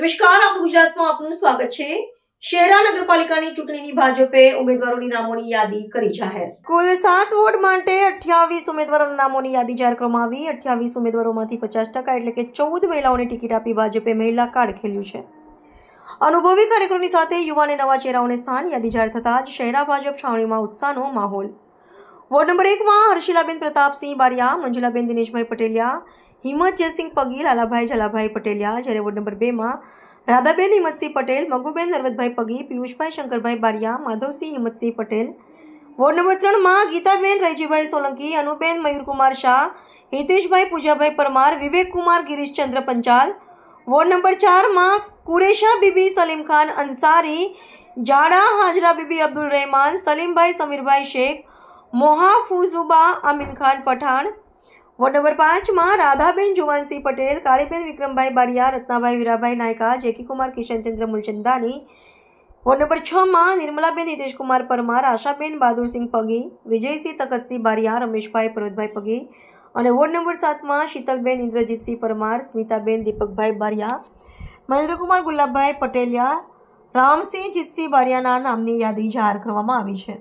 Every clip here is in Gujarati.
નમસ્કાર, આપણું ગુજરાતમાં આપનું સ્વાગત છે। શહેરા નગરપાલિકાની ચૂંટણીની ભાજપે ઉમેદવારોની નામોની યાદી કરી જાહેર। કુલ 7 વોર્ડ માટે 28 ઉમેદવારોના નામોની યાદી જાહેર કરવામાં આવી। 28 ઉમેદવારોમાંથી 50% એટલે કે 14 મહિલાઓને ટિકિટ આપી ભાજપે મહિલા કાર્ડ ખેલ્યું છે। અનુભવી કાર્યકરોની સાથે યુવા અને નવા ચહેરાઓને સ્થાન। યાદી જાહેર થતાં જ શહેરા ભાજપ છાવણીમાં ઉત્સાહનો માહોલ। વોર્ડ નંબર 1 માં હર્ષિલાબેન પ્રતાપસિંહ બારિયા, મંજુલાબેન દિનેશભાઈ પટેલિયા, હિંમત જયસિંહ પગી, લાલાભાઈ જલાભાઈ પટેલિયા। જ્યારે વોર્ડ નંબર 2 માં રાધાબેન હિંમતસિંહ પટેલ, મગુબેન નરવતભાઈ પગી, પિયુષભાઈ શંકરભાઈ બારિયા, માધવસિંહ હિંમતસિંહ પટેલ। વોર્ડ નંબર 3 માં ગીતાબેન રૈજીભાઈ સોલંકી, અનુબેન મયુરકુમાર શાહ, હિતેશભાઈ પૂજાભાઈ પરમાર, વિવેકકુમાર ગિરીશચંદ્ર પંચાલ। વોર્ડ નંબર 4 માં કુરેશા બીબી સલીમ ખાન અંસારી, જાડા હાજરા બીબી અબ્દુલ રહેમાન, સલીમભાઈ સમીરભાઈ શેખ, મોહાફુઝુબા આમીન ખાન પઠાણ। વોર્ડ નંબર 5 માં રાધાબેન જુવાનસિંહ પટેલ, કાળીબેન વિક્રમભાઈ બારિયા, રત્નાભાઈ વીરાભાઈ નાયકા, જેકીકુમાર કિશનચંદ્ર મુલચંદાની। વોર્ડ નંબર 6 માં નિર્મલાબેન હિતેશકુમાર પરમાર, આશાબેન બહાદુરસિંહ પગી, વિજયસિંહ તકતસિંહ બારિયા, રમેશભાઈ પર્વતભાઈ પગી। અને વોર્ડ નંબર 7 માં શીતલબેન ઇન્દ્રજીતસિંહ પરમાર, સ્મિતાબેન દીપકભાઈ બારિયા, મહેન્દ્રકુમાર ગુલાબભાઈ પટેલિયા, રામસિંહ જીતસિંહ બારિયાના નામની યાદી જાહેર કરવામાં આવી છે।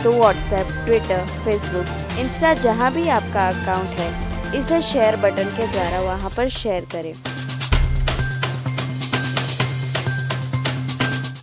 तो व्हाट्सएप, ट्विटर, फेसबुक, इंस्टा जहाँ भी आपका अकाउंट है, इसे शेयर बटन के द्वारा वहाँ पर शेयर करें।